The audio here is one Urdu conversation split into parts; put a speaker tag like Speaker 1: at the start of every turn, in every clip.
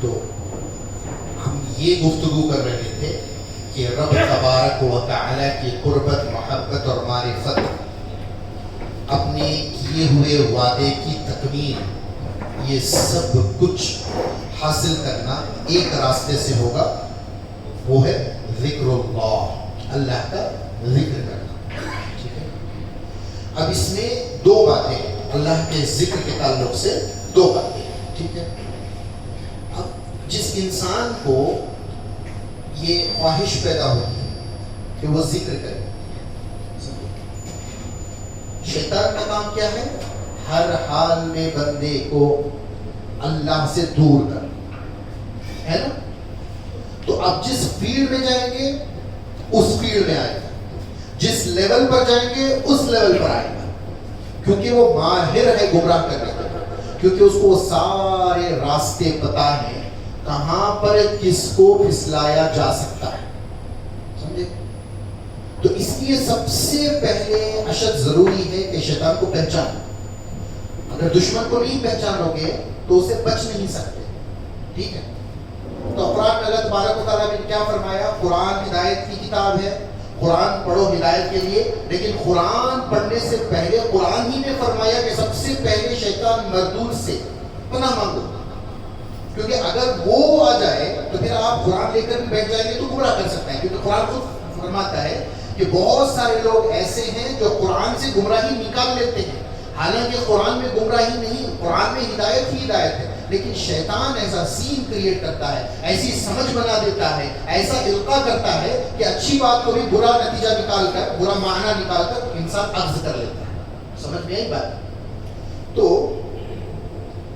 Speaker 1: تو ہم یہ گفتگو کر رہے تھے کہ رب تبارک و تعالی کی قربت، محبت اور معرفت، اپنے کیے ہوئے وعدے کی تکمیل، یہ سب کچھ حاصل کرنا ایک راستے سے ہوگا، وہ ہے ذکر اللہ، اللہ کا ذکر کرنا. ٹھیک ہے. اب اس میں دو باتیں، اللہ کے ذکر کے تعلق سے دو باتیں. ٹھیک ہے. اب جس انسان کو یہ خواہش پیدا ہوتی ہے کہ وہ ذکر کرے، شیطان کا کام کیا ہے؟ ہر حال میں بندے کو اللہ سے دور کر، ہے نا. تو آپ جس فیلڈ میں جائیں گے اس فیلڈ میں آئے گا، جس لیول پر جائیں گے اس لیول پر آئے گا، کیونکہ وہ ماہر ہے گمراہ کرنے کا، کیونکہ اس کو وہ سارے راستے پتا ہیں کہاں پر کس کو پھسلایا جا سکتا ہے. سمجھے؟ تو اس لیے سب سے پہلے اشد ضروری ہے کہ شیطان کو پہچانو. اگر دشمن کو نہیں پہچانو گے تو اسے بچ نہیں سکتے. ٹھیک ہے. تو قرآن میں اللہ تبارک و تعالیٰ نے کیا فرمایا؟ قرآن ہدایت کی کتاب ہے، قرآن پڑھو ہدایت کے لیے. لیکن قرآن پڑھنے سے پہلے قرآن ہی نے فرمایا کہ سب سے پہلے شیطان مردود سے پناہ مانگو، کیونکہ اگر وہ آ جائے تو پھر آپ قرآن لے کر بھی بیٹھ جائیں گے تو گمراہ کر سکتے ہیں. کیونکہ قرآن خود فرماتا ہے کہ بہت سارے لوگ ایسے ہیں جو قرآن سے گمراہی نکال لیتے ہیں، حالانکہ قرآن میں گمراہی نہیں، قرآن میں ہدایت ہی ہدایت ہے. لیکن شیطان ایسا سین کریٹ کرتا ہے، ایسی سمجھ بنا دیتا ہے، ایسا القاء کرتا ہے کہ اچھی بات کو بھی برا نتیجہ نکال کر، برا معنی نکال کر انسان اخذ کر لیتا ہے. سمجھ میں آئی بات؟ تو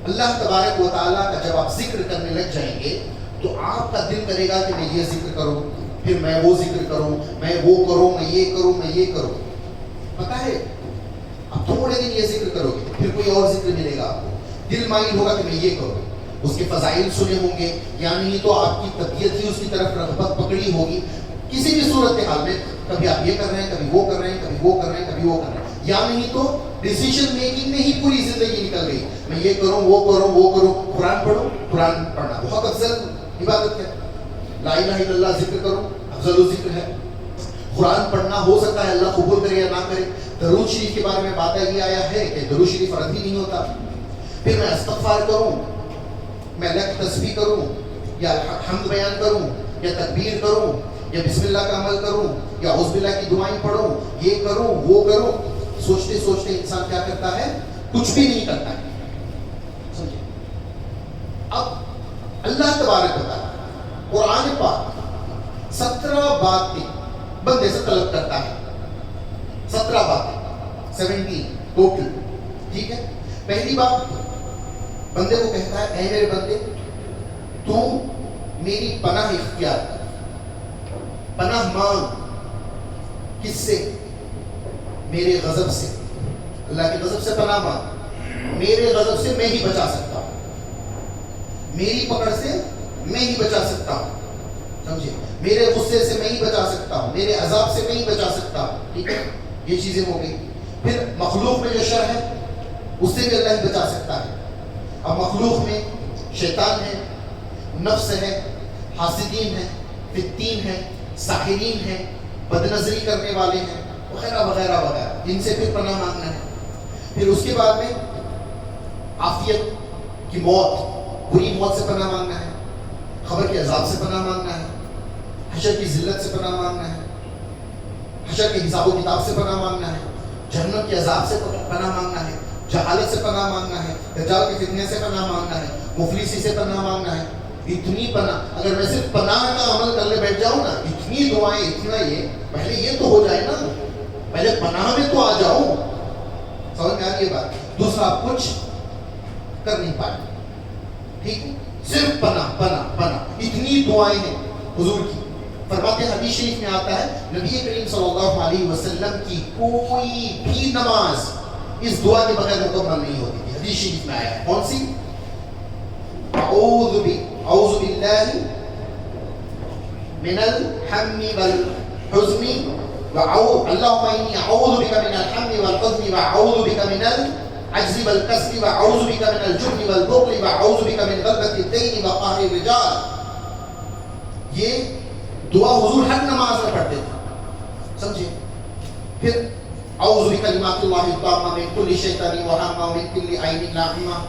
Speaker 1: اللہ تبارک و تعالیٰ کا جب آپ ذکر کرنے لگ جائیں گے تو آپ کا دل کرے گا کہ میں یہ ذکر کروں، پھر میں وہ ذکر کروں، میں وہ کروں، میں یہ کروں، میں یہ کروں. پتہ ہے اب تھوڑے دن یہ ذکر کرو گے پھر کوئی اور ذکر ملے گا آپ کو، دل مائل ہوگا کہ میں یہ کروں، اس کے فضائل سنے ہوں گے، یا نہیں تو آپ کی طبیعت ہی اس کی طرف رغبت پکڑی ہوگی. کسی بھی صورت حال میں کبھی آپ یہ کر رہے ہیں، کبھی وہ کر رہے ہیں، کبھی وہ کر رہے ہیں، کبھی وہ کر رہے ہیں، یا نہیں تو ڈیسیژن میکنگ میں ہی پوری زندگی نکل گئی. میں یہ کروں، وہ کروں، وہ کروں. قرآن پڑھو، قرآن پڑھنا بہت افضل عبادت ہے. لا الہ الا اللہ ذکر کرو، افضل ذکر ہے. قرآن پڑھنا ہو سکتا ہے اللہ قبول کرے یا نہ کرے. درود شریف کے بارے میں بات یہ آیا ہے کہ درود شریف فرض ہی نہیں ہوتا. پھر میں استغفار کروں، میں اللہ کی تسبیح کروں، یا حمد بیان کروں، یا تکبیر کروں، یا بسم اللہ کا عمل کروں، یا اعوذ باللہ کی دعائیں پڑھوں، یہ کروں، وہ کروں. سوچتے سوچتے انسان کیا کرتا ہے؟ کچھ بھی نہیں کرتا ہے. سمجھے؟ اب اللہ تبارک و تعالیٰ قرآن پاک 17 باتیں بندے سے طلب کرتا ہے. 17 باتیں، 17 ٹوٹل. ٹھیک ہے. پہلی بات بندے کو کہتا ہے اے میرے بندے تو میری پناہ اختیار کر. پناہ مانگ کس سے؟ میرے غضب سے. اللہ کے غضب سے پناہ مانگ. میرے غضب سے میں ہی بچا سکتا ہوں، میری پکڑ سے میں ہی بچا سکتا ہوں. سمجھے؟ میرے غصے سے میں ہی بچا سکتا ہوں، میرے عذاب سے میں ہی بچا سکتا ہوں. ٹھیک ہے. یہ چیزیں ہو گئی. پھر مخلوق میں جو شر ہے اس سے بھی اللہ ہی بچا سکتا ہے. اب مخلوق میں شیطان ہے، نفس ہے، حاسدین ہے، فتین ہے، ساحرین ہے، بدنظری کرنے والے ہیں، وغیرہ وغیرہ وغیرہ. ان سے پھر پناہ مانگنا ہے. پھر اس کے بعد میں عافیت کی موت، بری موت سے پناہ مانگنا ہے. خبر کے عذاب سے پناہ مانگنا ہے. حشر کی ذلت سے پناہ مانگنا ہے. حشر کے حساب و کتاب سے پناہ مانگنا ہے. جہنم کے عذاب سے پناہ مانگنا ہے. جہالت سے پناہ مانگنا ہے. دجال کے فتنے سے پناہ مانگنا ہے. مفلسی سے پناہ مانگنا ہے. اتنی پناہ، اگر میں صرف پناہ کا عمل کرنے بیٹھ جاؤں نا، اتنی دعائیں، اتنا یہ، پہلے یہ تو ہو جائے نا، پہلے پناہ میں تو آ جاؤں. سمجھ میں آ رہی ہے بات؟ دوسرا آپ کچھ کر نہیں پائے. ٹھیک ہے. صرف پناہ پناہ پناہ. اتنی دعائیں ہیں حضور کی. فرماتے ہیں حدیث شریف میں آتا ہے نبی کریم صلی اللہ علیہ وسلم کی کوئی بھی نماز اس دعا کے بغیر مکمل نہیں ہوتی تھی. حدیث شریف میں آیا ہے. کون سی؟ اعوذ باللہ من الحم والحزن اللهم انی اعوذ بک من الحم والحزن واعوذ بک من العجز والکسل واعوذ بک من الجبن والبخل واعوذ بک من غلبۃ الدین وقہر الرجال یہ دعا حضور ہر نماز میں پڑھتے تھے, سمجھے. پھر اعوذ بکلمات اللہ التامہ من کل شیطان وہامہ من کل عین لامہ,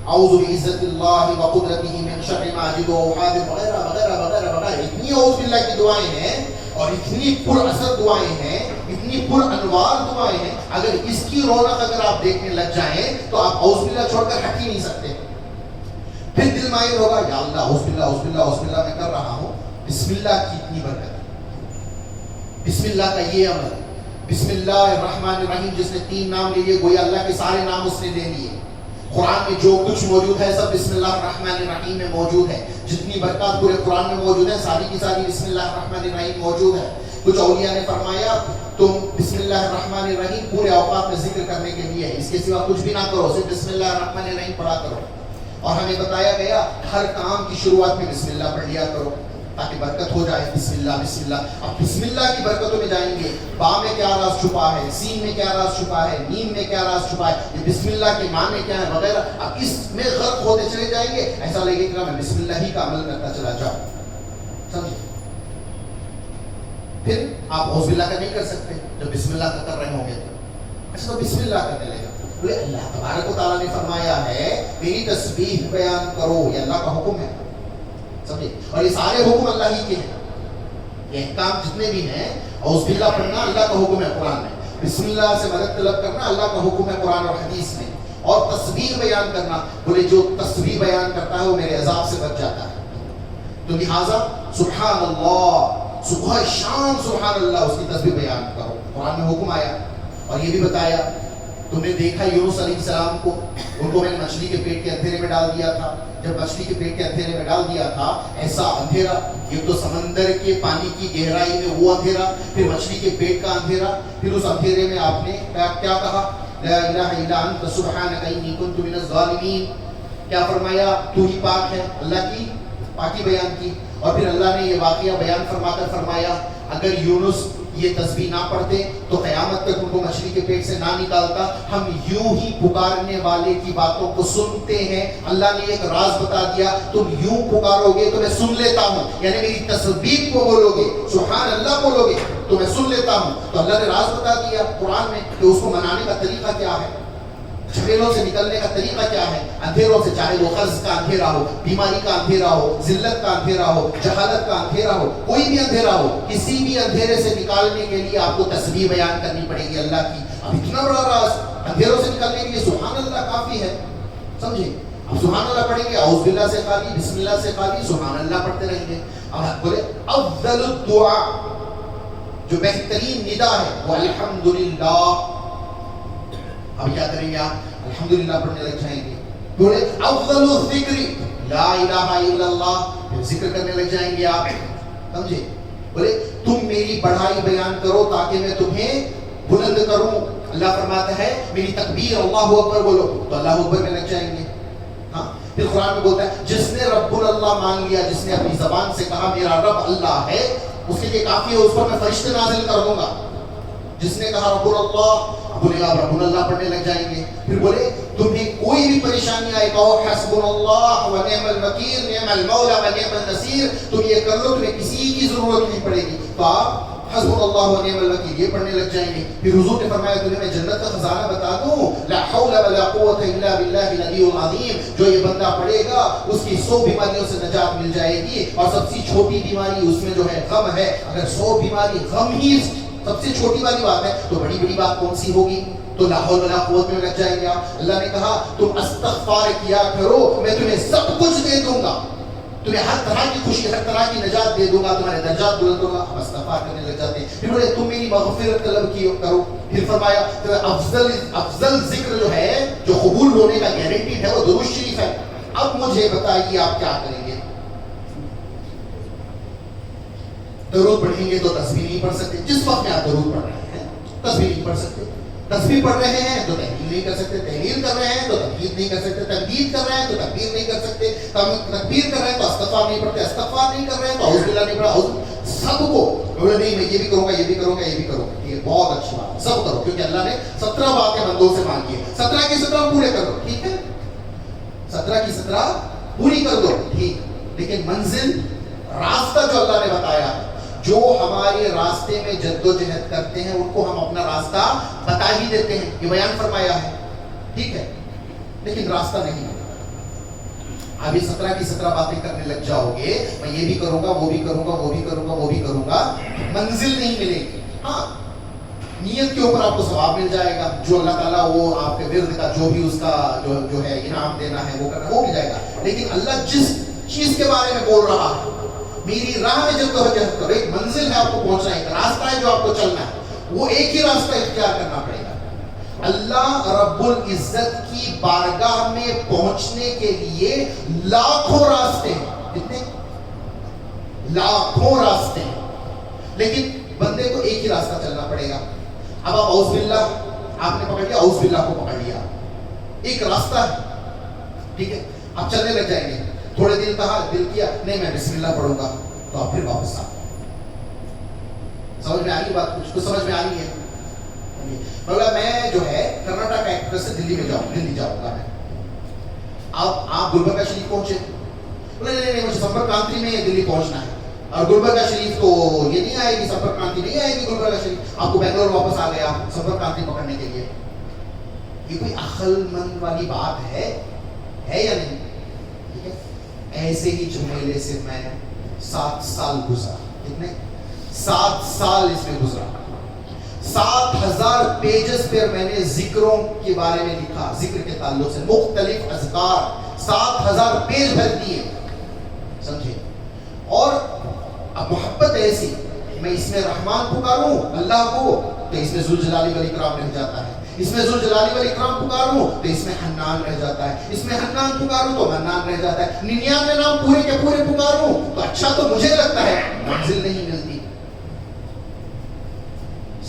Speaker 1: اعوذ بعزت اللہ وقدرتہ من شر ما اجد واحاذر, وغیرہ وغیرہ وغیرہ وغیرہ. اتنی اعوذ باللہ کی دعائیں ہیں اور اتنی پر اثر دعائیں ہیں, اتنی پر انوار دعائیں ہیں. اگر اس کی رونق اگر آپ دیکھنے لگ جائیں تو آپ اعوذ باللہ چھوڑ کر ہٹ ہی نہیں سکتے. پھر دل مائل ہوگا, یا اللہ اعوذ باللہ اعوذ باللہ اعوذ باللہ میں کر رہا ہوں. بسم اللہ کی اتنی برکت, بسم اللہ کا یہ عمل, بسم اللہ الرحمن الرحیم, جس نے 3 نام لے لیے گویا اللہ کے سارے نام اس نے لے لیے. قرآن میں جو کچھ موجود ہے سب بسم اللہ الرحمن الرحیم میں موجود ہے. جتنی برکات پورے قرآن میں موجود ہے ساری کی ساری بسم اللہ الرحمن الرحیم موجود ہے. کچھ اولیاء نے فرمایا تم بسم اللہ الرحمن الرحیم پورے اوقات میں ذکر کرنے کے لیے, اس کے سوا کچھ بھی نہ کرو, صرف بسم اللہ الرحمن الرحیم پڑھا کرو. اور ہمیں بتایا گیا ہر کام کی شروعات میں بسم اللہ پڑھ لیا کرو تاکہ برکت ہو جائے. بسم اللہ بسم اللہ. اب بسم اللہ کی برکتوں میں جائیں گے. با میں کیا راز چھپا ہے, سین میں کیا راز چھپا ہے, میم میں کیا راز چھپا ہے, یہ بسم اللہ کے معنی کیا ہے وغیرہ. اب اس میں غرق ہوتے چلے جائیں گے, ایسا لگے گا میں بسم اللہ ہی کا عمل کرتا چلا جاؤں, سمجھے. پھر آپ اعوذ باللہ کا نہیں کر سکتے جب بسم اللہ کا کر رہے ہوں گے تو ایسا تو بسم اللہ کرنے لگے. بولے اللہ تبارک و تعالیٰ نے فرمایا ہے میری تسبیح بیان کرو, یہ اللہ کا حکم ہے, سمجھے. اور یہ سارے حکم اللہ ہی کے ہیں, یہ احکام جتنے بھی ہیں. اعوذ باللہ پڑھنا اللہ کا حکم ہے قرآن میں, بسم اللہ سے مدد طلب کرنا اللہ کا حکم ہے قرآن اور حدیث میں, اور تسبیح بیان کرنا, بولے جو تسبیح بیان کرتا ہے وہ میرے عذاب سے بچ جاتا ہے. تو لہٰذا سبحان اللہ, صبح شام سبحان اللہ, اس کی تسبیح بیان کرو. قرآن میں حکم آیا. اور یہ بھی بتایا, تم نے دیکھا یونس علیہ السلام کو, ان کو میں نے مچھلی کے پیٹ کے اندھیرے میں ڈال دیا تھا. جب مچھلی کے پیٹ کے اندھیرے میں ڈال دیا تھا, ایسا اندھیرا, یہ تو سمندر کے پانی کی گہرائی میں وہ اندھیرا, پھر مچھلی کے پیٹ کا اندھیرا, پھر اس اندھیرے میں آپ نے کیا کہا, لا الہ الا انت سبحانک انی کنت من الظالمین. کیا فرمایا, تو ہی پاک ہے, اللہ کی پاکی بیان کی. اور پھر اللہ نے یہ واقعہ بیان فرما کر فرمایا اگر یونس یہ تسبیح نہ پڑھتے تو قیامت تک ان کو مچھلی کے پیٹ سے نہ نکالتا. ہم یوں ہی پکارنے والے کی باتوں کو سنتے ہیں. اللہ نے ایک راز بتا دیا, تم یوں پکارو گے تو میں سن لیتا ہوں, یعنی میری تسبیح کو بولو گے, سبحان اللہ بولو گے تو میں سن لیتا ہوں. تو اللہ نے راز بتا دیا قرآن میں کہ اس کو منانے کا طریقہ کیا ہے, جھمیلوں سے نکلنے کا طریقہ کیا ہے. اندھیروں سے, چاہے وہ قرض کا اندھیرا ہو, بیماری کا اندھیرا ہو, ذلت کا اندھیرا ہو, جہالت کا اندھیرا ہو, کوئی بھی اندھیرا ہو, کسی بھی اندھیرے سے نکالنے کے لیے آپ کو تسبیح بیان کرنی پڑے گی اللہ کی. اب اتنا بڑا راز, اندھیروں سے نکالنے کے لیے سبحان اللہ کافی ہے, سمجھے. اب سبحان اللہ پڑھیں گے, اعوذ باللہ سے خالی, بسم اللہ سے خالی, سبحان اللہ پڑھتے رہیں گے. اب بولے افضل الدعاء, جو بہترین ندا ہے وہ الحمدللہ. اب کیا کریں گے آپ, الحمدللہ پڑھنے لگ جائیں گے. بولے افضل الذکر لا الہ الا اللہ, پھر ذکر کرنے لگ جائیں گے آپ, سمجھے. بولے تم میری بڑھائی بیان کرو تاکہ میں تمہیں بلند کروں. اللہ فرماتا ہے میری تکبیر اللہ اکبر بولو, تو اللہ اکبر میں لگ جائیں گے. ہاں, پھر قرآن میں بولتا ہے جس نے رب اللہ مان لیا, جس نے اپنی زبان سے کہا میرا رب اللہ ہے, اس کے لیے کافی ہے, اس پر میں فرشتے نازل کر دوں گا. جس نے کہا رب اللہ, بولے آپ رب اللہ پڑھنے لگ جائیں گے. پھر بولے تمہیں کوئی بھی پریشانی آئے, کہو حسبنا اللہ و نعم الوکیل نعم المولا و نعم النصیر, تم یہ کر لو, تمہیں کسی کی ضرورت نہیں پڑے گی. تو آپ حسبنا اللہ و نعم الوکیل یہ پڑھنے لگ جائیں گے. پھر حضور نے فرمایا تمہیں میں جنت کا خزانہ بتا دوں, لا حول ولا قوت الا باللہ العلی العظیم. جو یہ بندہ پڑھے گا اس کی 100 بیماریوں سے نجات مل جائے گی. اور سب سے چھوٹی بیماری اس میں جو ہے غم ہے. اگر 100 بیماری غم ہی سب سے چھوٹی والی بات ہے تو بڑی بڑی بات کون سی ہوگی. تو لا حول ولا قوت میں لگ جائیں گے. اللہ نے کہا تم استغفار کیا کرو, میں تمہیں سب کچھ دے دوں گا, تمہیں ہر طرح کی خوشی, ہر طرح کی نجات دے دوں گا, تمہارے درجات بلند ہوگا. ہم استغفار کرنے لگ جاتے ہیں. پھر بولے تم میری مغفرت طلب کی کرو. پھر فرمایا افضل ذکر جو ہے, جو قبول ہونے کا گارنٹیڈ ہے, وہ درود شریف ہے. اب مجھے بتائیے آپ کیا کریں گے. درود پڑھیں گے تو تسبیح نہیں پڑھ سکتے. جس وقت میں آپ درود پڑھ رہے ہیں تسبیح نہیں پڑھ سکتے. تسبیح پڑھ رہے ہیں تو تحلیل نہیں کر سکتے. تحلیل کر رہے ہیں تو تمجید نہیں کر سکتے. تمجید کر رہے ہیں تو تکبیر نہیں کر سکتے. تکبیر کر رہے ہیں تو استغفار نہیں پڑھتے. استغفار نہیں کر رہے ہیں تو اعوذ باللہ نہیں پڑھا. سب کو نہیں, میں یہ بھی کروں گا, یہ بھی کروں گا, یہ بھی کروں گا. یہ بہت اچھی بات ہے, سب کرو, کیونکہ اللہ نے 17 باتیں بندوں سے مانگی ہے. 17 کی 17 پورے کر دو, ٹھیک ہے. 17 کی 17 پوری کر دو, ٹھیک. لیکن منزل راستہ جو اللہ نے بتایا ہے. جو ہمارے راستے میں جدوجہد کرتے ہیں ان کو ہم اپنا راستہ بتا ہی دیتے ہیں, یہ بیان فرمایا ہے, ٹھیک ہے, لیکن راستہ نہیں ہے. ابھی 17 کی 17 باتیں کرنے لگ جاؤ گے, میں یہ بھی کروں گا, وہ بھی کروں گا, وہ بھی کروں گا, وہ بھی کروں گا, منزل نہیں ملے گی. ہاں نیت کے اوپر آپ کو ثواب مل جائے گا, جو اللہ تعالیٰ وہ آپ کے ورد کا جو بھی اس کا جو ہے انعام دینا ہے وہ کرنا وہ مل جائے گا. لیکن اللہ جس چیز کے بارے میں بول رہا ہے, میری راہ میں جب توجہ کرو, ایک منزل ہے آپ کو پہنچنا ہے, ایک راستہ ہے جو آپ کو چلنا ہے, وہ ایک ہی راستہ اختیار کرنا پڑے گا. اللہ رب العزت کی بارگاہ میں پہنچنے کے لیے لاکھوں راستے ہیں. کتنے؟ لاکھوں راستے ہیں, لیکن بندے کو ایک ہی راستہ چلنا پڑے گا. اب آپ اعوذ باللہ آپ نے پکڑ لیا, اعوذ باللہ کو پکڑ لیا, ایک راستہ ہے, ٹھیک ہے, آپ چلنے لگ جائیں گے. تھوڑے دن کہا, دل کیا نہیں میں بسم اللہ پڑھوں گا, تو آپ پھر واپس آ. سمجھ میں آ رہی بات؟ کچھ سمجھ میں آ رہی ہے؟ مطلب میں جو ہے کرناٹک ایکسپریس سے دلی جاؤں گا. آپ گلبرگہ شریف پہنچے, نہیں مجھے سمپرک کرانتی میں دلی پہنچنا ہے, اور گلبرگہ شریف تو یہ نہیں آئے گی, سمپرک کرانتی نہیں آئے گی گلبرگہ شریف. آپ کو بنگلور واپس آ گیا سمپرک کرانتی پکڑنے کے لیے. یہ کوئی عقل مند والی بات ہے یا نہیں؟ ٹھیک ہے, ایسے ہی جھمیلے سے میں 7 سال گزرا. کتنے؟ 7 سال اس میں گزرا. 7000 پیجز پر میں نے ذکروں کے بارے میں لکھا, ذکر کے تعلق سے مختلف اذکار 7000 پیج بھر دیے, سمجھے. اور اب محبت ایسی, میں اس میں رحمان پکاروں اللہ کو تو اس میں ذوالجلال والاکرام رہ جاتا ہے, اس میں ذوالجلال والاکرام پکاروں تو اس میں حنان رہ جاتا ہے, اس میں حنان پکاروں تو منان رہ جاتا ہے. 99 نام پورے کے پورے پکاروں تو اچھا تو مجھے لگتا ہے منزل نہیں ملتی.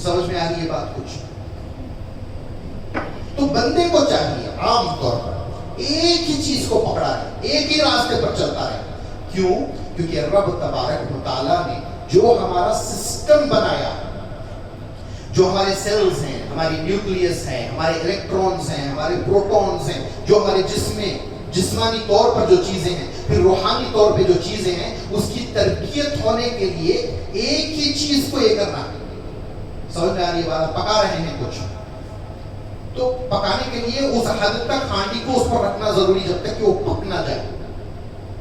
Speaker 1: سمجھ میں آ رہی ہے بات کچھ؟ تو بندے کو چاہیے عام طور پر ایک ہی چیز کو پکڑا رہے, ایک ہی راستے پر چلتا رہے. کیوں؟ کیونکہ رب تبارک و تعالیٰ نے جو ہمارا سسٹم بنایا, جو ہمارے سیلز ہیں, ہماری نیوکلیس ہے, ہمارے الیکٹرونز ہیں, ہمارے پروٹونز ہیں, جو ہمارے جسم میں جسمانی طور پر جو چیزیں ہیں, پھر روحانی طور پہ جو چیزیں ہیں, اس کی تربیت ہونے کے لیے ایک ہی چیز کو یہ کرنا ہے. سمجھ میں آ رہی ہے بات؟ پکا رہے ہیں کچھ, تو پکانے کے لیے اس حد تک ہانڈی کو اس پر رکھنا ضروری جب تک کہ وہ پک نہ جائے.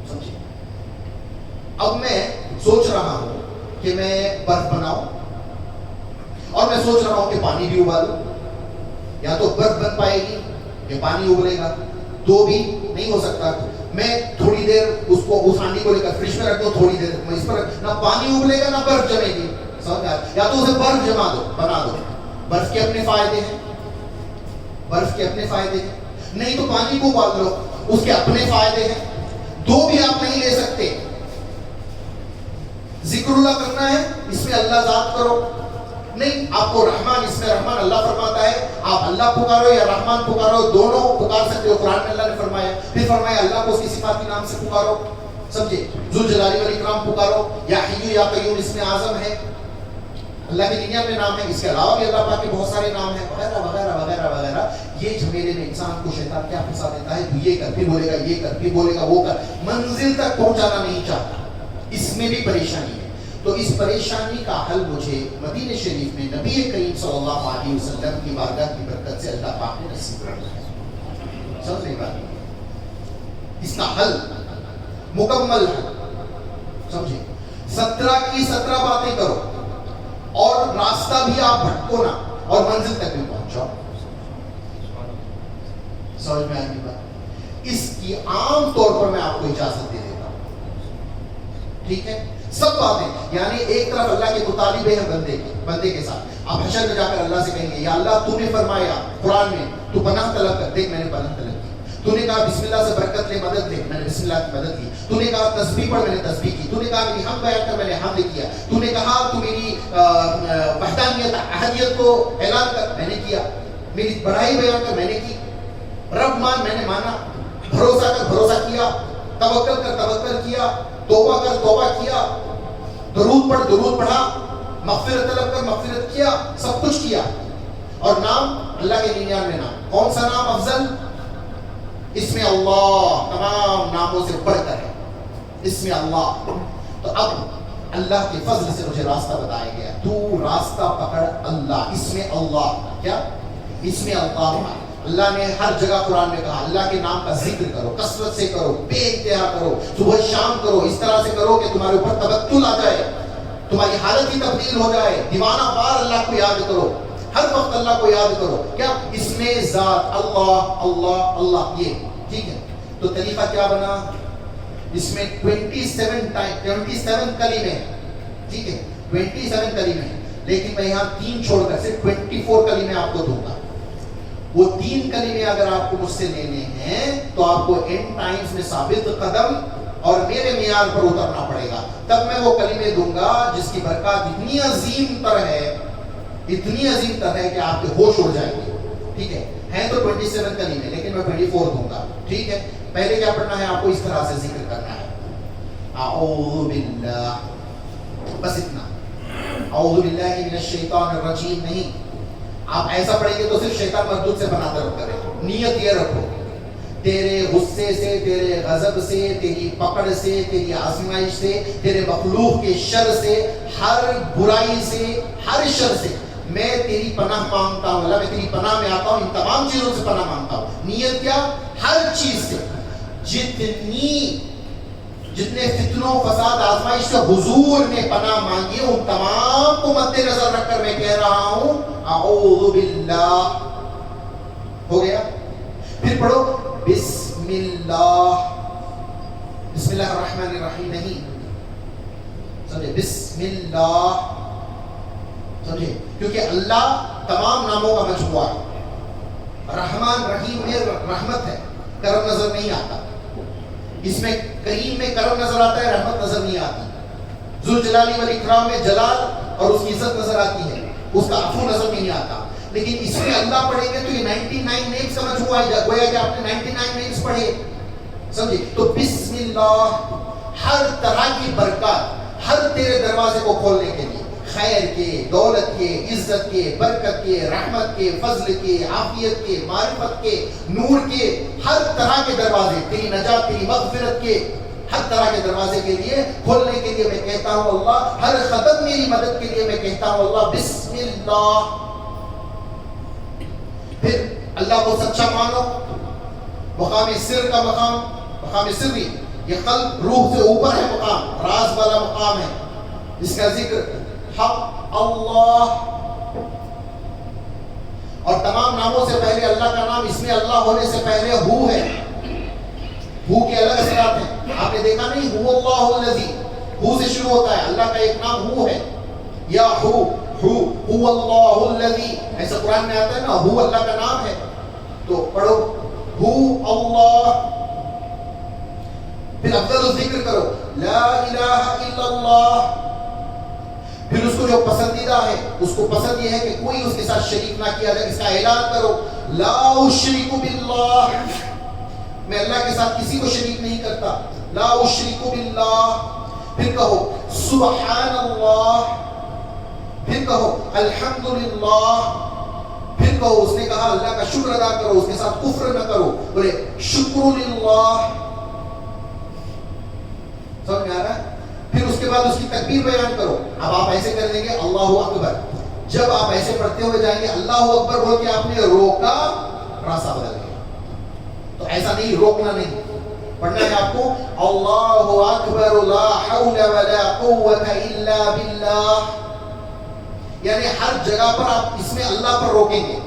Speaker 1: سمجھے؟ اب میں سوچ رہا ہوں کہ میں برف بناؤں, اور میں سوچ رہا ہوں کہ پانی بھی ابالوں. یا تو برف بن پائے گی یا پانی ابلے گا, تو بھی نہیں ہو سکتا. میں تھوڑی دیر اس کو اس ہانڈی کو لے کر فریج میں رکھ دوں, تھوڑی دیر میں اس پر نہ پانی ابلے گا نہ برف جمے گی. یا تو اسے برف جما دو, بنا دو. برف کے اپنے فائدے ہیں, برف کے اپنے فائدے ہیں. نہیں تو پانی کو ابال لو, اس کے اپنے فائدے ہیں. دو بھی آپ نہیں لے سکتے. ذکر اللہ کرنا ہے, اس میں اللہ ذات کرو. نہیں, آپ کو رحمان, اس میں رحمان اللہ فرماتا ہے, آپ اللہ پکارو یا رحمان پکارو, دونوں پکار سکتے ہو. قرآن میں اللہ نے فرمایا, پھر فرمایا اللہ کو اس کی صفات کے نام سے پکارو. سمجھے؟ ذوالجلال والاکرام پکارو, یا حی یا قیوم اس میں اعظم ہے, اللہ کے 99 نام ہے. اس کے علاوہ بھی اللہ پاک کے بہت سارے نام ہیں, وغیرہ وغیرہ وغیرہ وغیرہ. یہ جھمیلے میں انسان کو شیطان کیا پھنسا دیتا ہے, تو یہ کر, پھر بولے گا یہ کر, پھر بولے گا وہ کر, منزل تک پہنچانا نہیں چاہتا. اس میں بھی پریشانی ہے. تو اس پریشانی کا حل مجھے مدینہ شریف میں نبی کریم صلی اللہ علیہ وسلم کی بارگاہ کی برکت سے اللہ پاک نے نصیب کیا. سمجھ رہی بات؟ اس کا حل مکمل ہے. سمجھے؟ 17 کی 17 باتیں کرو, اور راستہ بھی آپ بھٹکو نہ, اور منزل تک بھی پہنچو. سمجھ میں آئے گی بات؟ اس کی عام طور پر میں آپ کو اجازت دے دیتا ہوں, ٹھیک ہے؟ سب باتیں, یعنی ایک طرف اللہ کے مطالبے ہیں بندے کے ساتھ. آپ حشر میں جا کر اللہ سے کہیں گے, یا اللہ تو نے فرمایا قرآن میں تو پناہ طلب کر, دیکھ میں نے پناہ طلب کی. تو نے کہا بسم اللہ سے برکت لے, مدد لے, میں نے بسم اللہ کی مدد لی. تو نے کہا تسبیح پڑھ, میں نے تسبیح کی. تو نے کہا میری حمد بیان کر, میں نے حمد کیا. تو نے کہا تو میری وحدانیت احدیت کو اعلان کر, میں نے کیا. میری بڑائی بیان کر, میں نے کی. رب مان, میں نے مانا. بھروسہ کر, بھروسہ کیا. توکل کر, توکل کیا. توبہ کر, توبہ کیا. درود پڑھ, درود پڑھا. مغفرت طلب کر, مغفرت کیا. سب کچھ کیا. اور نام اللہ کے 99 نام. کون سا نام افضل؟ اس میں اللہ تمام ناموں سے بڑھ کر ہے. اس میں اللہ تو اب اللہ کے فضل سے مجھے راستہ بتایا گیا، تو راستہ پکڑ اللہ، اس میں اللہ کیا، اس میں اللہ اللہ نے ہر جگہ قرآن میں کہا اللہ کے نام کا ذکر کرو، کثرت سے کرو، بے انتہا کرو، صبح شام کرو، اس طرح سے کرو کہ تمہارے اوپر تبتل آ جائے، تمہاری حالت ہی تبدیل ہو جائے، دیوانہ وار اللہ کو یاد کرو، ہر وقت اللہ کو یاد کرو، کیا اس میں ذات اللہ اللہ اللہ، یہ ٹھیک ہے۔ تو طریقہ کیا بنا، اس میں 27 کلمے ہیں، ٹھیک ہے 27 کلمے ہیں، لیکن میں یہاں 3 چھوڑ کر صرف 24 کلمے آپ کو دوں گا۔ وہ 3 کلمے اگر آپ کو مجھ سے لینے ہیں تو آپ کو اینڈ ٹائمز میں ثابت قدم اور میرے معیار پر اترنا پڑے گا، تب میں وہ کلمے دوں گا جس کی برکات اتنی عظیم تر ہے، اتنی عظیم تر ہے کہ آپ کے ہوش اڑ جائیں گے، ٹھیک ہے۔ ہیں تو 27 کلمے لیکن میں 24 دوں گا، ٹھیک ہے۔ پہلے کیا پڑھنا ہے آپ کو، اس طرح سے ذکر کرنا ہے، اعوذ باللہ، بس اتنا، اعوذ باللہ من الشیطان الرجیم نہیں، آپ ایسا پڑھیں گے تو صرف شیطان مردود سے بنا کر کرے۔ نیت یہ رکھو، تیرے غصے سے، تیرے غضب سے، تیری پکڑ سے، تیری آزمائش سے، تیرے مخلوق کے شر سے، ہر برائی سے، ہر شر سے میں تیری پناہ مانگتا ہوں، اللہ میں تیری پناہ میں آتا ہوں، ان تمام چیزوں سے پناہ مانگتا ہوں۔ نیت کیا، ہر چیز سے، جتنے فتنوں فساد آزمائش سے حضور نے پناہ مانگی، ان تمام کو مد نظر رکھ کر میں کہہ رہا ہوں اعوذ باللہ، ہو گیا۔ پھر پڑھو بسم اللہ، بسم اللہ الرحمن الرحیم نہیں، سمجھے، بسم اللہ، سمجھے، کیونکہ اللہ تمام ناموں کا مجموعہ ہے، رحمان رحیم میں رحمت ہے، کرم نظر نہیں آتا، اس میں کریم میں کرم نظر آتا ہے، رحمت نظر نہیں آتی، ذوالجلالی والاکرام میں جلال اور اس کی عزت نظر آتی ہے، اس کا عفو نظر نہیں آتا، لیکن اس میں اللہ پڑھیں گے تو یہ 99 نیمز کا مجموعہ ہے، گویا کہ آپ نے 99 نیمز پڑھے، سمجھے۔ تو بسم اللہ، ہر طرح کی برکات، ہر تیرے دروازے کو کھولنے کے لیے، خیر کے، دولت کے، عزت کے، برکت کے، رحمت کے، فضل کے، عافیت کے، معرفت کے، نور کے، ہر طرح کے دروازے، تیری نجات، تیری مغفرت کے، ہر طرح کے دروازے کے لیے کھولنے کے لیے میں کہتا ہوں اللہ، ہر قدم میری مدد کے لیے میں کہتا ہوں اللہ بسم اللہ۔ پھر اللہ کو سچا مانو، مقام سر کا مقام سری، یہ قلب روح سے اوپر ہے، مقام راز والا مقام ہے، اس کا ذکر حق اللہ، اور تمام ناموں سے پہلے اللہ کا نام، اس میں اللہ ہونے سے پہلے ہو ہے، ہو کے الگ اثرات ہیں، آپ نے دیکھا نہیں، ہو اللہ الذی، ہو سے شروع ہوتا ہے، اللہ کا ایک نام ہو ہے، یا ہو اللہ الذی، ایسا قرآن میں آتا ہے نا، ہو اللہ کا نام ہے، تو پڑھو ہو اللہ۔ پھر افضل ذکر کرو لا الہ الا اللہ، پھر اس کو جو پسندیدہ ہے، اس کو پسند یہ ہے کہ کوئی اس کے ساتھ شریک نہ کیا جائے، اس کا اعلان کرو لا اشرک باللہ، میں اللہ کے ساتھ کسی کو شریک نہیں کرتا، لا اشرک باللہ۔ پھر کہو سبحان اللہ، پھر کہو الحمدللہ، پھر کہو اس نے کہا اللہ کا شکر ادا کرو، اس کے ساتھ کفر نہ کرو، بولے شکر للہ، سمجھ میں آ رہا ہے؟ پھر اس کے بعد اس کی تکبیر بیان کرو، اب آپ ایسے کر دیں گے اللہ اکبر، جب آپ ایسے پڑھتے ہوئے جائیں گے اللہ اکبر بول کے آپ نے روکا، راستہ بدل گیا، تو ایسا نہیں، روکنا نہیں، پڑھنا ہے آپ کو اللہ اکبر لا حول ولا قوت الا باللہ، یعنی ہر جگہ پر آپ اس میں اللہ پر روکیں گے،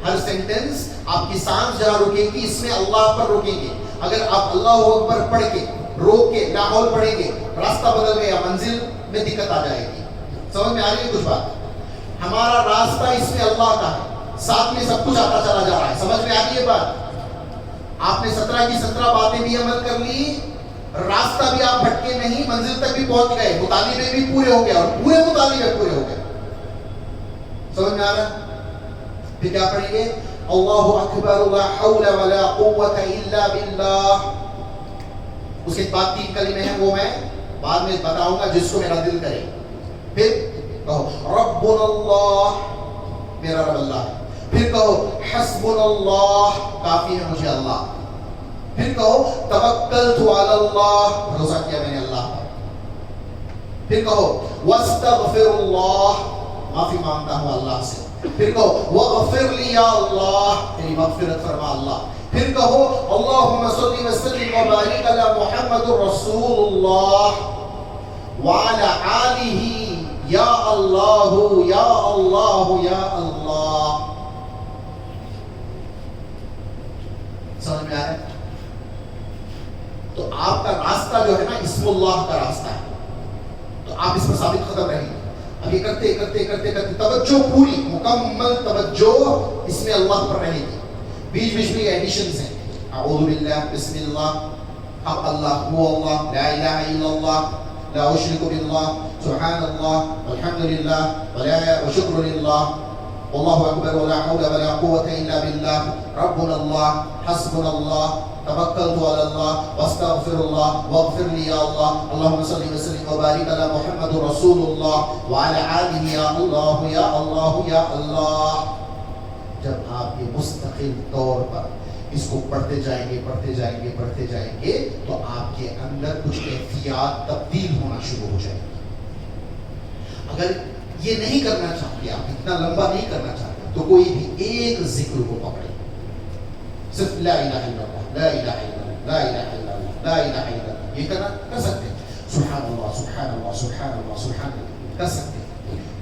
Speaker 1: ہر سینٹنس آپ کی سانس جہاں رکے گی اس میں اللہ پر روکیں گے، اگر آپ اللہ اکبر پڑھ کے روک کے لا حول پڑھیں گے، راستہ بدل گیا، منزل میں دقت آ جائے گی، سمجھ میں آ رہی ہے کچھ بات؟ ہمارا راستہ اس میں اللہ کا ہے، ساتھ میں سب کچھ آتا چلا جا رہا ہے، سمجھ میں آ رہی ہے بات؟ آپ نے 17 کی 17 باتیں بھی عمل کر لی، راستہ بھی آپ بھٹکے نہیں، منزل تک بھی پہنچ گئے، مطالبے بھی پورے ہو گئے اور پورے مطالبے پورے ہو گئے، سمجھ میں آ رہا ہے؟ پھر کیا پڑھیں گے اللہ اکبر لا حول ولا قوت الا باللہ، اس کے بعد 3 کلمے ہیں وہ میں بعد میں بتاؤں گا جس کو میرا دل کرے، پھر کہو ربنا اللہ، میرا رب اللہ ہے، پھر کہو حسبنا اللہ، کافی ہے مجھے اللہ، پھر کہو توکلت علی اللہ، بھروسہ کیا میں نے اللہ پر، پھر کہو واستغفر اللہ، معافی مانگتا ہوں اللہ سے. پھر کہو واغفر لی یا اللہ، میری مغفرت فرما اللہ. پھر کہو اللہم صلی وسلم وبارک علی محمد رسول اللہ وعلی آلہ یا اللہ یا اللہ یا اللہ. سمجھ میں آ رہا ہے؟ تو آپ کا راستہ جو ہے نا اسم اللہ کا راستہ ہے، تو آپ اس پر ثابت قدم رہیں. اب یہ کرتے کرتے کرتے کرتے توجہ پوری مکمل توجہ اس میں اللہ پر رہے گی. بیچ بیچ میں ایڈیشنز ہیں. اعوذ باللہ، بسم اللہ، حق اللہ، هو اللہ، لا الہ الا اللہ، لا اشرک باللہ، سبحان اللہ، والحمد للہ، وشکر للہ، واللہ اکبر، ولا حول ولا قوة الا باللہ، ربنا اللہ، حسبنا اللہ، توکلت علی اللہ، واستغفر اللہ، واغفر لی یا اللہ، اللہم صلی وسلم وبارک علی محمد رسول اللہ وعلی آلہ یا اللہ یا اللہ یا اللہ. جب آپ یہ مستقل طور پر اس کو پڑھتے جائیں گے پڑھتے جائیں گے پڑھتے جائیں گے تو آپ کے اندر کچھ کیفیات تبدیل ہونا شروع ہو جائیں گی. اگر یہ نہیں کرنا چاہتے، آپ اتنا لمبا نہیں کرنا چاہتے، تو کوئی بھی ایک ذکر کو پکڑے، صرف لا الہ الا اللہ، لا الہ الا اللہ، لا الہ الا اللہ، لا الہ الا اللہ، یہ کرنا کر سکتے ہیں. سبحان اللہ سبحان اللہ سبحان اللہ سبحان اللہ کر سکتے ہیں.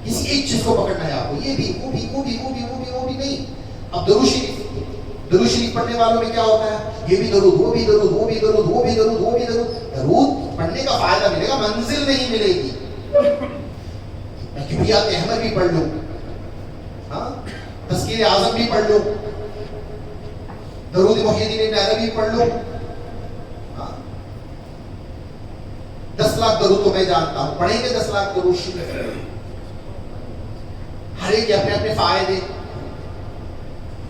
Speaker 1: کسی ایک چیز کو پکڑنا ہے آپ کو، یہ بھی وہ بھی وہ بھی وہ بھی وہ بھی وہ بھی نہیں. اب درود شریف پڑھنے والوں میں کیا ہوتا ہے؟ یہ بھی درود، وہ بھی درود، وہ بھی درود، وہ بھی درود، وہ بھی درود. درود پڑھنے کا فائدہ ملے گا، منزل نہیں ملے گی. میں کبریات احمد بھی پڑھ لوں، ہاں تذکیر اعظم بھی پڑھ لوں، درود محی الدین ابن عربی پڑھ لوں، 10 لاکھ درود تو میں جانتا ہوں، پڑھیں گے 10 لاکھ درود شریف. ہر ایک کے اپنے اپنے فائدے.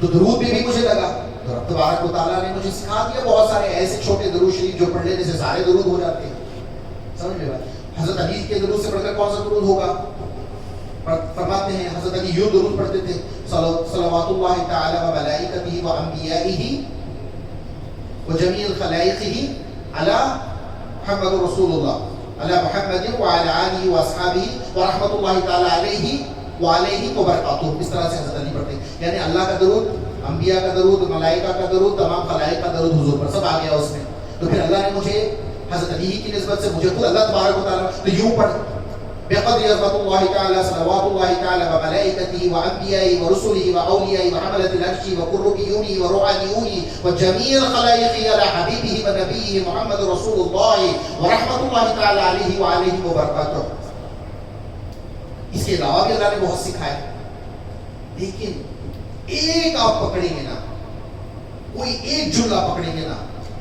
Speaker 1: تو درود بھی مجھے لگا تو رب تبارک و تعالیٰ نے مجھے سکھا دیا بہت سارے ایسے چھوٹے درود شریف جو پڑھ لینے سے سارے درود ہو جاتے ہیں. سمجھ میں بات؟ حضرت علی کے درود سے بڑھ کر کون سا درود ہوگا؟ فرماتے ہیں حضرت علی یوں درود پڑھتے تھے، صلوات اللہ تعالی و ملائکتہ و انبیائہ و جمیع خلائقہ علی محمد رسول اللہ، علی محمد وعلی آلہ و اصحابہ و رحمت اللہ تعالی علیہ وعلیہ وبرکاتہ. اس طرح سے حضرت علی پڑھتے ہیں. یعنی اللہ کا درود، انبیاء کا درود، ملائکہ کا درود، تمام خلائق کا درود حضور پر، سب آ گیا اس میں. تو پھر اللہ نے مجھے حضرت علی کی نسبت سے مجھے خود اللہ تبارک و تعالیٰ تو یوں پڑھ بقدر عظمت اللہ تعالی صلوات اللہ تعالی و ملائکتہ و انبیاء و رسلہ و اولیاء و حملۃ العرش و قربیون و روحانیون و جمیع الخلائق علی حبیبہ و نبیہ محمد رسول اللہ و رحمت اللہ تعالی علیہ وعلیہ وبرکاتہ. اس کے علاوہ بھی اللہ نے بہت سکھایا. لیکن ایک آپ پکڑیں گے نا، کوئی ایک جملہ پکڑیں گے نا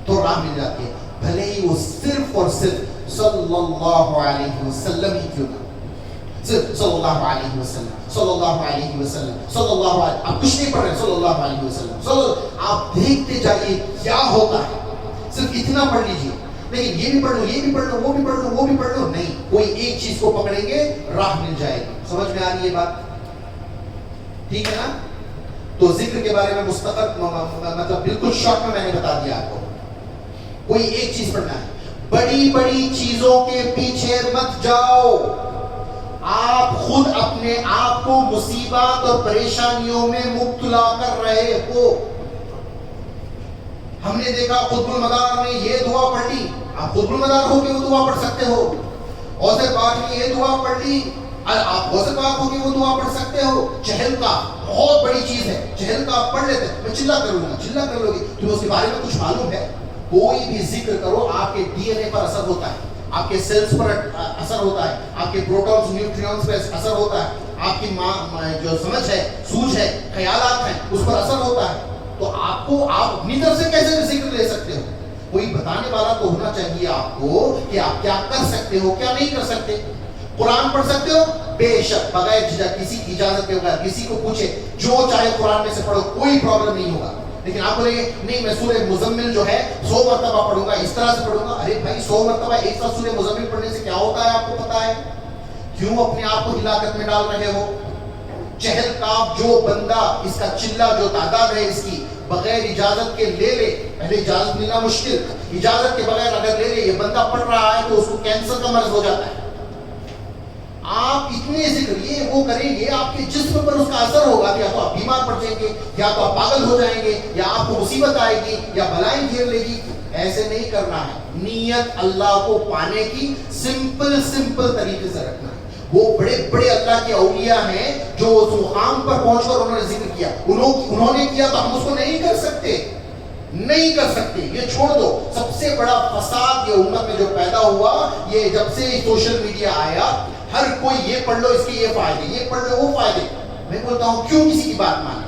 Speaker 1: تو راہ مل جاتی ہے، بھلے ہی وہ صرف اور صرف صلی اللہ علیہ وسلم ہی کیوں نہ، صرف صلی اللہ علیہ وسلم، صلی اللہ علیہ وسلم، صلی اللہ علیہ، آپ کچھ نہیں پڑھ رہے، صلی اللہ علیہ وسلم، آپ دیکھتے جائیے کیا ہوتا ہے. صرف اتنا پڑھ لیجیے. لیکن یہ بھی پڑھ لو، یہ بھی پڑھ لو، وہ بھی پڑھ لو، وہ بھی پڑھ لو، نہیں، کوئی ایک چیز کو پکڑیں گے راہ مل جائے گی. سمجھ میں آ رہی ہے بات؟ ٹھیک ہے نا؟ تو ذکر کے بارے میں مستقل مطلب بالکل شارٹ میں نے بتا دیا آپ کو. کوئی ایک چیز پڑھنا ہے. بڑی بڑی چیزوں کے پیچھے مت جاؤ. آپ خود اپنے آپ کو مصیبات اور پریشانیوں میں مبتلا کر رہے ہو. ہم نے دیکھا قطب المدار نے یہ دعا پڑھ لی، آپ قطب المدار ہو کے وہ دعا پڑھ سکتے ہو. غوث پاک نے یہ دعا پڑھ لی، آپ غوث پاک ہو کے وہ دعا پڑھ سکتے ہو. چہل کا بہت بڑی چیز ہے، چہل کا آپ پڑھ لیتے. میں چلا کر لوں گا، چلا کر لو گی، تمہیں اس کے بارے میں کچھ معلوم ہے؟ کوئی بھی ذکر کرو آپ کے ڈی این اے پر اثر ہوتا ہے، آپ کے سیلز پر اثر ہوتا ہے، آپ کے پروٹونز نیوٹرینز پر اثر ہوتا ہے، آپ کی جو سمجھ ہے، سوچ ہے، خیالات ہیں، اس پر اثر ہوتا ہے. تو آپ اپنی طرف سے کیسے ذکر لے سکتے ہو؟ کوئی بتانے والا تو ہونا چاہیے آپ کو کہ آپ کیا کر سکتے ہو، کیا نہیں کر سکتے. قرآن پڑھ سکتے ہو بے شک، بغیر کسی کی اجازت کے، بغیر کسی کو پوچھے جو چاہے قرآن میں سے پڑھو، کوئی پرابلم نہیں ہوگا. لیکن آپ بولیں گے نہیں میں سورہ مزمل جو ہے 100 مرتبہ پڑھوں گا، اس طرح سے پڑھوں گا. ارے بھائی 100 مرتبہ ایک ساتھ سورہ مزمل پڑھنے سے کیا ہوتا ہے آپ کو پتا ہے؟ کیوں اپنے آپ کو ہلاکت میں ڈال رہے ہو؟ چہل کاف جو بندہ، اس کا چلہ جو تعداد ہے اس کی، بغیر اجازت کے لے لے، پہلے اجازت ملنا مشکل، اجازت کے بغیر اگر لے لے، یہ بندہ پڑھ رہا ہے تو اس کو کینسر کا مرض ہو جاتا ہے. آپ اتنے ذکر یہ وہ کریں گے آپ کے جسم پر اس کا اثر ہوگا کہ یا تو آپ بیمار پڑ جائیں گے یا تو آپ پاگل ہو جائیں گے یا آپ کو مصیبت آئے گی یا بلائیں گھیر لے گی. ایسے نہیں کرنا ہے. نیت اللہ کو پانے کی سمپل طریقے سے رکھنا ہے. وہ بڑے بڑے اللہ کے اولیاء ہیں جو مقام پر پہنچ کر انہوں نے ذکر کیا, انہوں نے کیا تو ہم اس کو نہیں کر سکتے, نہیں کر سکتے. یہ چھوڑ دو. سب سے بڑا فساد یہ امت میں جو پیدا ہوا, یہ جب سے سوشل میڈیا آیا, ہر کوئی یہ پڑھ لو اس کے یہ فائدے, یہ پڑھ لو وہ فائدے. میں بولتا ہوں کیوں کسی کی بات مانے؟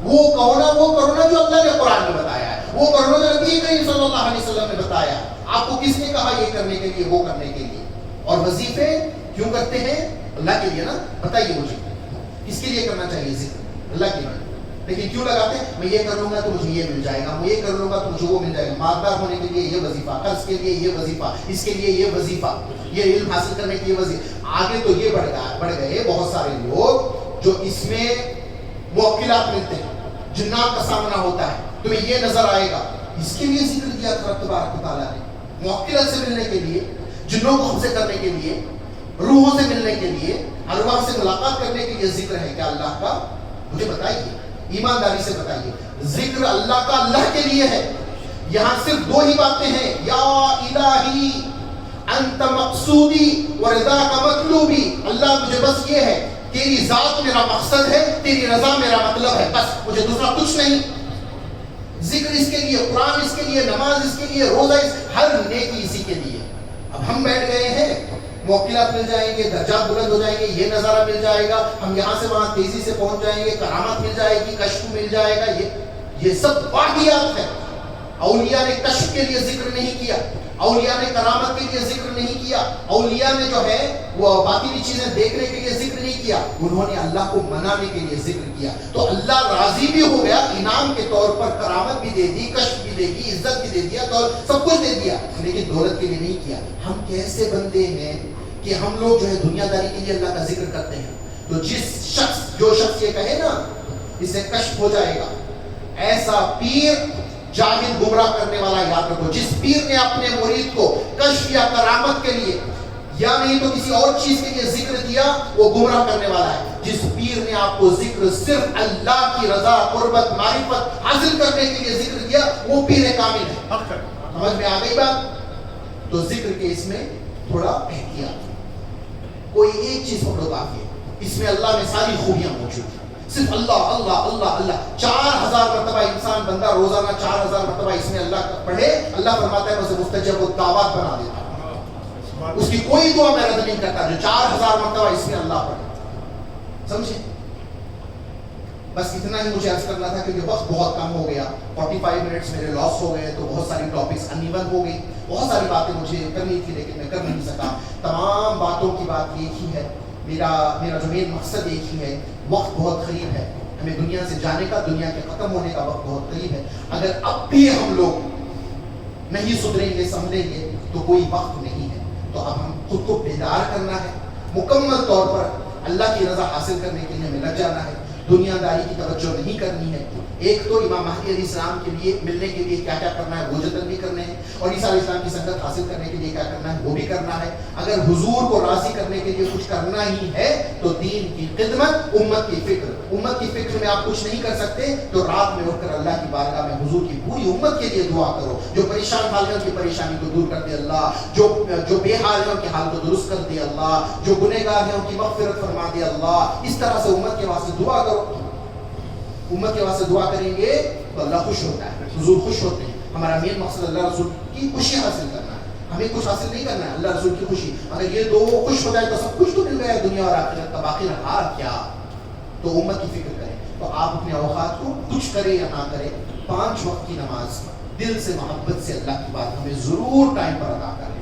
Speaker 1: وہ کہو نا, وہ کرو نا جو اللہ نے قرآن میں بتایا ہے, وہ کرو نا جو نبی کریم صلی اللہ علیہ وسلم نے بتایا. آپ کو کس نے کہا یہ کرنے کے لیے وہ کرنے کے لیے؟ اور وظیفے کیوں کرتے ہیں؟ اللہ کے لیے نا. بتائیے مجھے کس کے لیے کرنا چاہیے ذکر؟ اللہ کے لیے. لیکن کیوں لگاتے ہیں؟ میں یہ کر لوں گا تو مجھے یہ مل جائے گا, میں یہ کر لوں گا تو مجھے وہ مل جائے گا. مالدار ہونے کے لیے یہ وظیفہ, قرض کے لیے یہ وظیفہ, اس کے لیے یہ وظیفہ, یہ علم حاصل کرنے کے لیے وظیفہ. آگے تو یہ بڑھ گئے بہت سارے لوگ جو اس میں موکلات ملتے ہیں, جنات کا سامنا ہوتا ہے, تمہیں یہ نظر آئے گا. اس کے لیے ذکر کیا تبارک و تعالیٰ نے, موکلات سے ملنے کے لیے, جنوں کو قبضے کرنے کے لیے, روحوں سے ملنے کے لیے, ارواح سے ملاقات کرنے کے لیے ذکر ہے کیا اللہ کا؟ مجھے بتائیے, ایمانداری سے بتائیے. ذکر اللہ کا اللہ کے لیے ہے. یہاں صرف دو ہی باتیں ہیں, یا الہی انت مقصودی ورضا کا مطلوبی. اللہ مجھے بس یہ ہے, تیری ذات میرا مقصد ہے, تیری رضا میرا مطلب ہے, بس مجھے دوسرا کچھ نہیں. ذکر اس کے لیے, قرآن اس کے لیے, نماز اس کے لیے, روزہ ہر نیکی اسی کے لیے. اب ہم بیٹھ گئے ہیں, موکلات مل جائیں گے, درجات بلند ہو جائیں گے, یہ نظارہ مل جائے گا, ہم یہاں سے وہاں تیزی سے پہنچ جائیں گے, کرامت مل جائے گی, کشف مل جائے گا. یہ سب واقعات ہیں. اولیاء نے کشف کے لیے ذکر نہیں کیا, اولیاء نے کرامت کے لیے ذکر نہیں کیا, اولیاء نے جو ہے وہ باطنی چیزیں دیکھنے کے لیے ذکر نہیں کیا, انہوں نے اللہ کو منانے کے لیے ذکر کیا. تو اللہ راضی بھی ہو گیا, انعام کے طور پر کرامت بھی دے دی, کشف بھی دے دی, عزت بھی دے دیا, تو سب کچھ دے دیا, لیکن دولت کے لیے نہیں کیا. ہم کیسے بندے ہیں کہ ہم لوگ جو ہے دنیا داری کے لیے اللہ کا ذکر کرتے ہیں. تو جو شخص یہ کہے نا اسے کشف ہو جائے گا, ایسا پیر جاہل گمراہ کرنے والا یاد رکھو. جس پیر نے اپنے مرید کو کشف یا کرامت کے لیے یا نہیں تو کسی اور چیز کے لیے ذکر دیا, وہ گمراہ کرنے والا ہے. جس پیر نے آپ کو ذکر صرف اللہ کی رضا, قربت, معرفت حاصل کرنے کے لیے ذکر دیا, وہ پیر کامل ہے. سمجھ میں آ گئی بات؟ تو ذکر کے اس میں تھوڑا احتیاط, کوئی ایک چیز پکڑو کافی ہے. اس میں اللہ میں ساری خوبیاں موجود ہیں. صرف اللہ اللہ اللہ اللہ 4000 مرتبہ انسان بندہ روزانہ 4000 مرتبہ اس میں اللہ پڑھے, اللہ فرماتا ہے میں اسے مستجب الدعوات بنا دیتا ہوں. اس کی کوئی دعا میں رد نہیں کرتا جو 4000 مرتبہ اس میں اللہ پڑھے. سمجھے؟ بس اتنا ہی مجھے عرض کرنا تھا کیونکہ وقت بہت کم ہو گیا. 45 منٹس میرے لاس ہو گئے, تو بہت ساری ٹاپکس انیون ہو گئی. بہت ساری باتیں مجھے کرنی تھی لیکن میں کر نہیں سکا. تمام باتوں کی بات ایک ہی ہے, میرا جو مین مقصد ایک ہی ہے. وقت بہت قریب ہے, ہمیں دنیا سے جانے کا, دنیا کے ختم ہونے کا وقت بہت قریب ہے. اگر اب بھی ہم لوگ نہیں سدھریں گے, سمجھیں گے تو کوئی وقت نہیں ہے. تو اب ہم خود کو بیدار کرنا ہے, مکمل طور پر اللہ کی رضا حاصل کرنے کے لیے ہمیں لگ جانا ہے. دنیا داری کی توجہ نہیں کرنی ہے. ایک تو امام مہدی علیہ السلام کے لیے ملنے کے لیے کیا کیا کرنا ہے وہ جتن بھی کرنے ہیں, اور عیسیٰ علیہ السلام کی سنگت حاصل کرنے کے لیے کیا کرنا ہے وہ بھی کرنا ہے. اگر حضور کو راضی کرنے کے لیے کچھ کرنا ہی ہے تو دین کی خدمت, امت کی فکر. امت کی فکر میں آپ کچھ نہیں کر سکتے تو رات میں اٹھ کر اللہ کی بارگاہ میں حضور کی پوری امت کے لیے دعا کرو. جو پریشان حال ہے ان کی پریشانی کو دور کر دے اللہ, جو بے حال ہے ان کے حال کو درست کر دے اللہ, جو گنہگار ہیں ان کی مغفرت فرما دے اللہ. اس طرح سے امت کے واسطے دعا کرو. امت کے واسطے دعا کریں گے تو اللہ خوش ہوتا ہے, حضور خوش ہوتے ہیں. ہمارا مین مقصد اللہ رسول کی خوشی حاصل کرنا ہے, ہمیں کچھ حاصل نہیں کرنا ہے, اللہ رسول کی خوشی. اگر یہ دو خوش ہو جائے تو سب کچھ تو مل گیا دنیا اور آخرت کا, باقی رہا کیا؟ تو امت کی فکر کریں. تو آپ اپنے اوقات کو کچھ کریں یا نہ کریں, 5 وقت کی نماز دل سے محبت سے اللہ کی بات ہمیں ضرور ٹائم پر ادا کریں.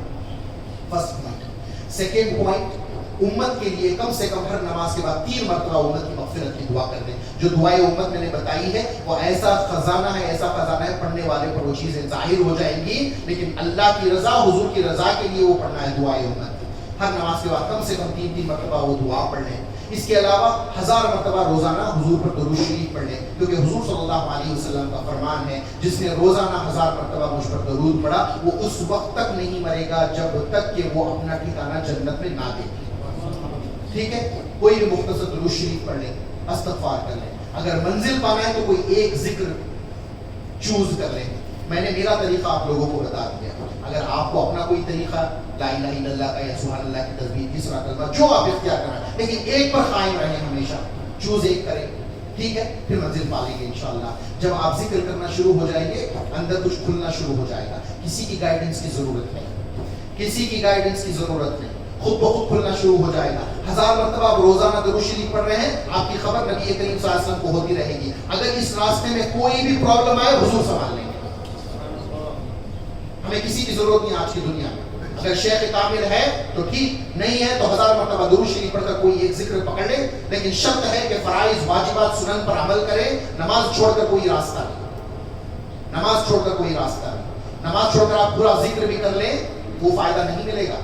Speaker 1: First point. سیکنڈ پوائنٹ, امت کے لیے کم سے کم ہر نماز کے بعد 3 مرتبہ امت کی مغفرت کی دعا کر دیں. جو دعائیں امت میں نے بتائی ہے وہ ایسا خزانہ ہے, پڑھنے والے پر وہ چیزیں ظاہر ہو جائیں گی, لیکن اللہ کی رضا, حضور کی رضا کے لیے وہ پڑھنا ہے دعائیں امت. ہر نماز کے بعد کم سے کم 3 مرتبہ وہ دعا پڑھ لیں. اس کے علاوہ 1000 مرتبہ روزانہ حضور پر درود شریف پڑھ لیں, کیونکہ حضور صلی اللہ علیہ وسلم کا فرمان ہے جس نے روزانہ 1000 مرتبہ مجھ پر درود پڑھا وہ اس وقت تک نہیں مرے گا جب تک کہ وہ اپنا ٹھکانہ جنت میں نہ دیکھے. ٹھیک ہے, کوئی بھی مختصر درود شریف پڑھ لیں, استغفار کر لیں. اگر منزل پانا ہے تو کوئی ایک ذکر چوز کر لیں. میں نے میرا طریقہ آپ لوگوں کو بتا دیا. اگر آپ کو اپنا کوئی طریقہ لا الہ الا اللہ کا یا سبحان اللہ کی تسبیح, تیسرا کلمہ, جو آپ اختیار کریں, لیکن ایک پر قائم رہیں, ہمیشہ چوز ایک کریں, ٹھیک ہے, پھر منزل پا لیں گے انشاءاللہ. جب آپ ذکر کرنا شروع ہو جائیں گے, اندر کچھ کھلنا شروع ہو جائے گا. کسی کی گائیڈنس کی ضرورت نہیں, کسی کی گائیڈنس کی ضرورت نہیں, خود بخود کھلنا شروع ہو جائے گا. 1000 مرتبہ آپ روزانہ درود شریف پڑھ رہے ہیں, آپ کی خبر نبی کریم صلی اللہ علیہ وسلم کو ہوتی رہے گی. اگر اس راستے میں کوئی بھی پرابلم آئے, حضور سنبھال لیں گے. ہمیں کسی کی ضرورت نہیں آج کی دنیا میں. اگر شیخ کامل ہے تو ٹھیک, نہیں ہے تو 1000 مرتبہ درود شریف پڑھ کر کوئی ایک ذکر پکڑ لے, لیکن شرط ہے کہ فرائض واجبات سنن پر عمل کرے. نماز چھوڑ کر کوئی راستہ نہیں, نماز چھوڑ کر کوئی راستہ نہیں. نماز چھوڑ کر آپ پورا ذکر بھی کر لیں, وہ فائدہ نہیں ملے گا,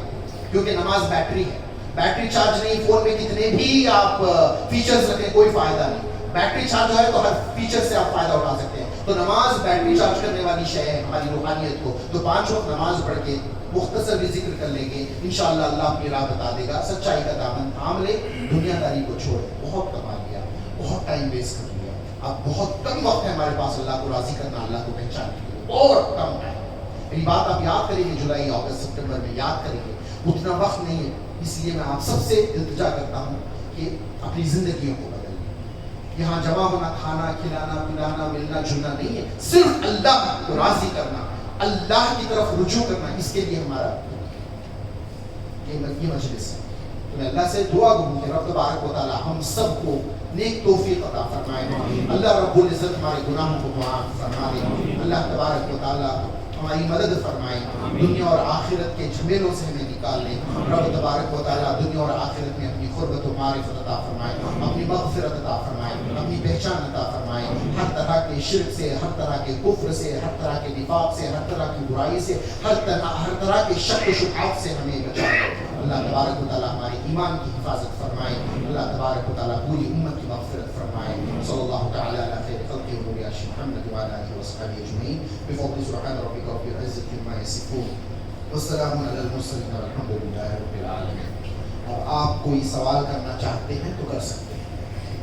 Speaker 1: کیونکہ نماز بیٹری ہے. بیٹری چارج نہیں, فون میں کتنے بھی آپ فیچرز رکھیں کوئی فائدہ نہیں. بیٹری چارج ہے تو ہر فیچر سے آپ فائدہ اٹھا سکتے ہیں. تو نماز بیٹری چارج کرنے والی شے ہے ہماری روحانیت کو. تو 5 وقت نماز پڑھ کے مختصر بھی ذکر کر لیں گے, انشاءاللہ اللہ اپنی راہ بتا دے گا. سچائی کا دامن تھام لے, دنیا داری کو چھوڑ. بہت کما لیا, بہت ٹائم ویسٹ کر لیا, اب بہت کم وقت ہے ہمارے پاس اللہ کو راضی کرنا, اللہ کو پہچاننے کے لیے, اور کم ہے. میری بات آپ یاد کریں گے, جولائی اگست سپٹمبر میں یاد کریں گے, اتنا وقت نہیں ہے. اس لیے میں آپ سب سے التجا کرتا ہوں کہ اپنی زندگیوں کو بدل لیں. یہاں جمع ہونا, کھانا کھلانا پلانا ملنا جلنا نہیں ہے, صرف اللہ کو راضی کرنا, اللہ کی طرف رجوع کرنا, اس کے لیے ہمارا یہ مجلس ہے. تو میں اللہ سے دعا کروں کہ رب تبارک و تعالی ہم سب کو نیک توفیق عطا فرمائے. اللہ رب العزت ہمارے گناہوں کو معاف فرما دے. اللہ تبارک و تعالی ہماری مدد فرمائے, دنیا اور آخرت کے جھمیلوں سے ہمیں نکال لے. رب تبارک و تعالی دنیا اور آخرت میں اپنی قربت و معرفت عطا فرمائے, اپنی مغفرت عطا فرمائے, اپنی پہچان عطا فرمائے. ہر طرح کے شرک سے, ہر طرح کے کفر سے, ہر طرح کے نفاق سے, ہر طرح کی برائی سے, ہر طرح کے شک و شبہات سے ہمیں بچائے. اللہ تبارک و تعالی ہمارے ایمان کی حفاظت فرمائے. اللہ تبارک و تعالی پوری امت کی مغفرت فرمائے. صلی اللہ تعالی علی خیر خلقہ محمد وعلی آلہ وصحبہ اجمعین بفضل سبحان ربک رب العزة عما یصفون والسلام علی المرسلین والحمد للہ رب العالمین. اب آپ کوئی سوال کرنا چاہتے ہیں تو کر سکتے ہیں.